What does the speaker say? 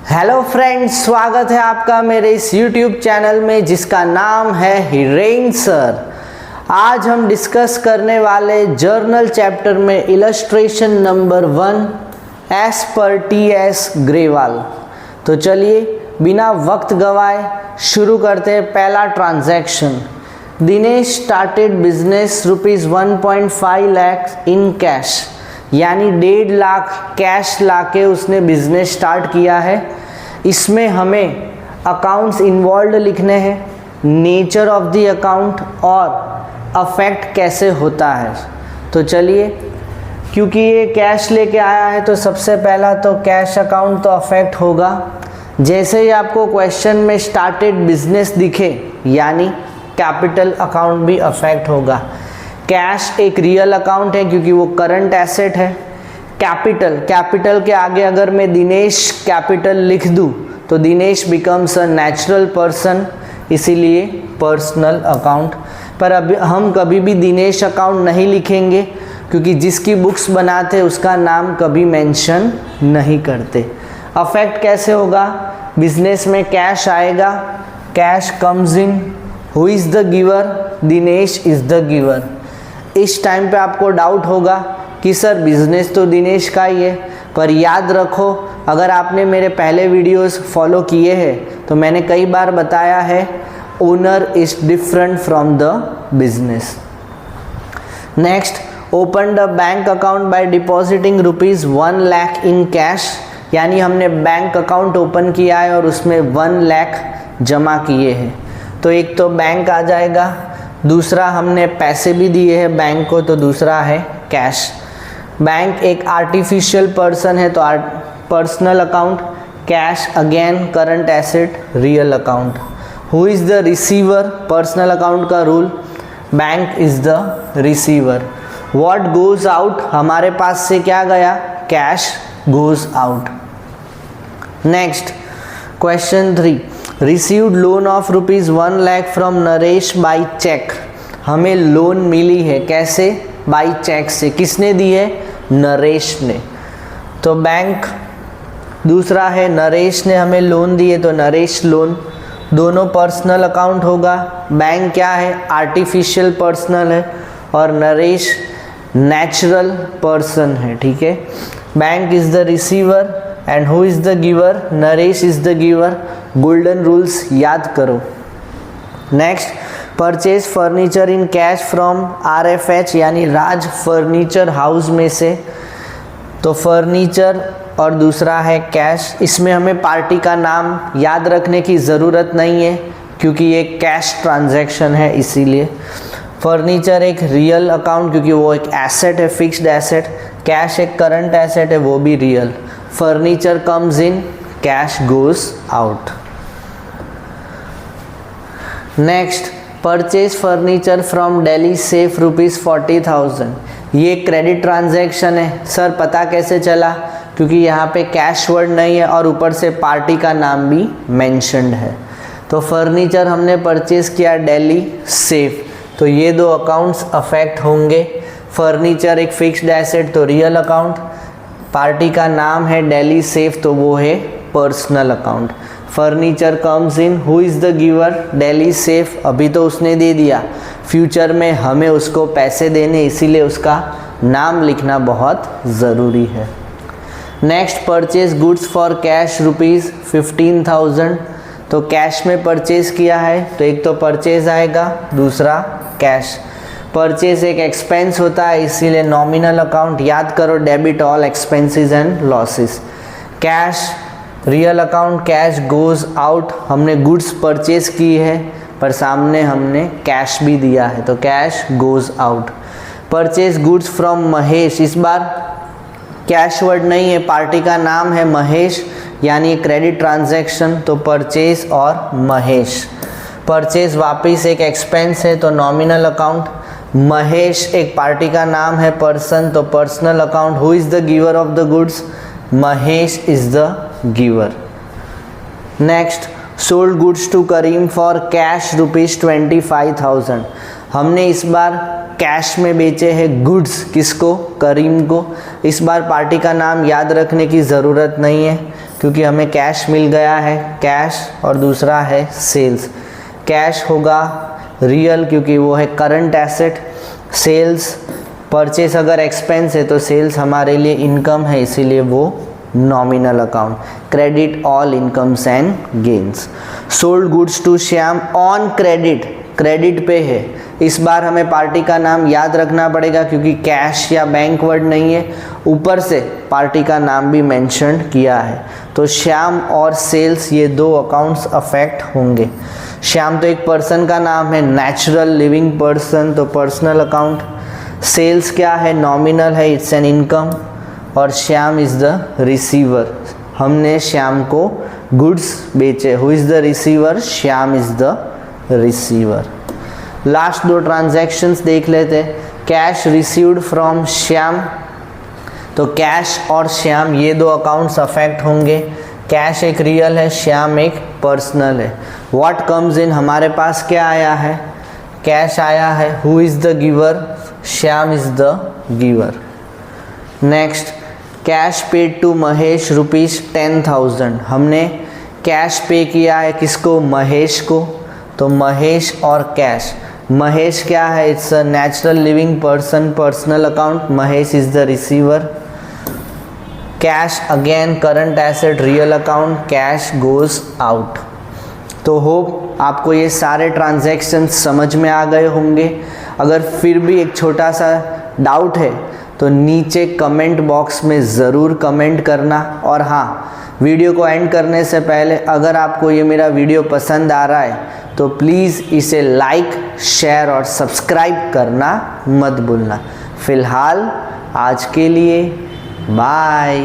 Hello friends, स्वागत है आपका मेरे इस YouTube चैनल में जिसका नाम है हिरेन सर। आज हम डिस्कस करने वाले जर्नल चैप्टर में इलस्ट्रेशन नंबर 1 एज पर टी.एस. ग्रेवाल। तो चलिए बिना वक्त गवाए शुरू करते हैं। पहला transaction, Dinesh started business ₹1.5 lakh in cash, यानी 1.5 लाख कैश लाके उसने बिजनेस स्टार्ट किया है। इसमें हमें अकाउंट्स इन्वॉल्व लिखने हैं, नेचर ऑफ द अकाउंट और अफेक्ट कैसे होता है। तो चलिए, क्योंकि ये कैश लेके आया है तो सबसे पहला तो कैश अकाउंट तो अफेक्ट होगा। जैसे ही आपको क्वेश्चन में स्टार्टेड बिजनेस दिखे यानी कैपिटल अकाउंट भी अफेक्ट होगा। कैश एक रियल अकाउंट है क्योंकि वो करंट एसेट है। कैपिटल के आगे अगर मैं दिनेश कैपिटल लिख दूं तो Dinesh becomes a natural person, इसीलिए पर्सनल अकाउंट। पर अब हम कभी भी दिनेश अकाउंट नहीं लिखेंगे क्योंकि जिसकी बुक्स बनाते उसका नाम कभी मेंशन नहीं करते। अफेक्ट कैसे होगा? बिजनेस में कैश आएगा, cash comes in, who is the giver? Dinesh is the giver. इस टाइम पे आपको डाउट होगा कि सर बिजनेस तो दिनेश का ही है, पर याद रखो अगर आपने मेरे पहले वीडियोस फॉलो किए हैं तो मैंने कई बार बताया है owner is different from the business. Next, open the bank account by depositing ₹1 lakh in cash, यानी हमने बैंक अकाउंट ओपन किया है और उसमें 1 लाख जमा किए हैं। तो एक तो बैंक आ जाएगा, दूसरा हमने पैसे भी दिए हैं बैंक को, तो दूसरा है कैश। बैंक एक आर्टिफिशियल पर्सन है तो personal account, cash again current asset real account. Who is the receiver? Personal account का rule, bank is the receiver. What goes out? हमारे पास से क्या गया? Cash goes out. Next, question 3, received loan of ₹1 lakh from Naresh by cheque. हमें loan मिली है, कैसे? बाई चेक से। किसने दी है? नरेश ने। तो बैंक दूसरा है, नरेश ने हमें लोन दिए तो नरेश लोन। दोनों पर्सनल अकाउंट होगा। बैंक क्या है? आर्टिफिशियल पर्सनल है और नरेश नेचुरल पर्सन है। ठीक है, bank is the receiver and who is the giver? Naresh is the giver. Golden rules याद करो। Next, purchase furniture in cash from RFH, यानी राज फर्नीचर हाउस में से। तो फर्नीचर और दूसरा है कैश। इसमें हमें पार्टी का नाम याद रखने की ज़रूरत नहीं है क्योंकि ये कैश ट्रांजैक्शन है, इसीलिए। फर्नीचर एक रियल अकाउंट क्योंकि वो एक एसेट है, फिक्स्ड एसेट। कैश एक करंट एसेट है, वो भी real. Furniture comes in, cash goes out. Next, purchase furniture from Delhi safe ₹40,000। ये क्रेडिट ट्रांजैक्शन है। सर पता कैसे चला? क्योंकि यहाँ पे कैश वर्ड नहीं है और ऊपर से पार्टी का नाम भी मेंशन्ड है। तो फर्नीचर हमने परचेज किया दिल्ली सेफ, तो ये दो अकाउंट्स अफेक्ट होंगे। फर्नीचर एक फिक्स्ड एसेट तो रियल अकाउंट, पार्टी का नाम है दिल्ली सेफ तो वो है personal account. Furniture comes in, who is the giver? Delhi safe, अभी तो उसने दे दिया, फ्यूचर में हमें उसको पैसे देने, इसीलिए उसका नाम लिखना बहुत ज़रूरी है। Next, purchase goods for cash ₹15,000। तो कैश में परचेज किया है तो एक तो परचेज आएगा, दूसरा कैश। परचेज एक एक्सपेंस होता है इसीलिए नॉमिनल अकाउंट याद करो, debit all expenses and losses. Cash real account, cash goes out. हमने गुड्स परचेज की है पर सामने हमने कैश भी दिया है तो cash goes out. Purchase goods from Mahesh, इस बार कैश वर्ड नहीं है, पार्टी का नाम है महेश, यानी क्रेडिट ट्रांजैक्शन तो परचेज और महेश। परचेज वापस एक एक्सपेंस है तो नॉमिनल अकाउंट। महेश एक पार्टी का नाम है, पर्सन तो personal account. Who is the giver of the goods? Mahesh is the giver. Next, sold goods to Karim for cash ₹25,000। हमने इस बार कैश में बेचे हैं गुड्स, किसको? करीम को। इस बार पार्टी का नाम याद रखने की ज़रूरत नहीं है क्योंकि हमें कैश मिल गया है, कैश, और दूसरा है सेल्स। कैश होगा रियल क्योंकि वो है करंट एसेट, सेल्स परचेस अगर एक्सपेंस है तो सेल्स हमारे लिए इनकम है, इसीलिए वो nominal account. Credit all incomes and gains. Sold goods to Shyam on credit, credit पे है। इस बार हमें पार्टी का नाम याद रखना पड़ेगा क्योंकि कैश या बैंक वर्ड नहीं है, ऊपर से पार्टी का नाम भी मेंशन किया है। तो श्याम और सेल्स ये दो अकाउंट्स अफेक्ट होंगे। श्याम तो एक पर्सन का नाम है, नेचुरल लिविंग पर्सन, तो पर्सनल अकाउंट। सेल्स क्या है, नॉमिनल है, इट्स एन इनकम। और श्याम इज़ द रिसीवर, हमने श्याम को गुड्स बेचे। Who is the receiver, Shyam is the receiver. Last दो ट्रांजैक्शंस देख लेते। कैश रिसीव्ड फ्रॉम श्याम, तो कैश और श्याम ये दो अकाउंट्स अफेक्ट होंगे। कैश एक रियल है, श्याम एक पर्सनल है। व्हाट कम्स इन, हमारे पास क्या आया है, कैश आया है। Who is the giver, Shyam is the giver. Next, cash paid to Mahesh ₹10,000, हमने कैश पे किया है किसको, महेश को, तो महेश और कैश। महेश क्या है, it's a natural living person, personal account, Mahesh is the receiver. Cash again current asset, real account, cash goes out. तो होप आपको ये सारे ट्रांजैक्शंस समझ में आ गए होंगे। अगर फिर भी एक छोटा सा डाउट है तो नीचे कमेंट बॉक्स में ज़रूर कमेंट करना। और हाँ, वीडियो को एंड करने से पहले अगर आपको ये मेरा वीडियो पसंद आ रहा है तो प्लीज़ इसे लाइक, शेयर और सब्सक्राइब करना मत भूलना। फ़िलहाल आज के लिए बाय।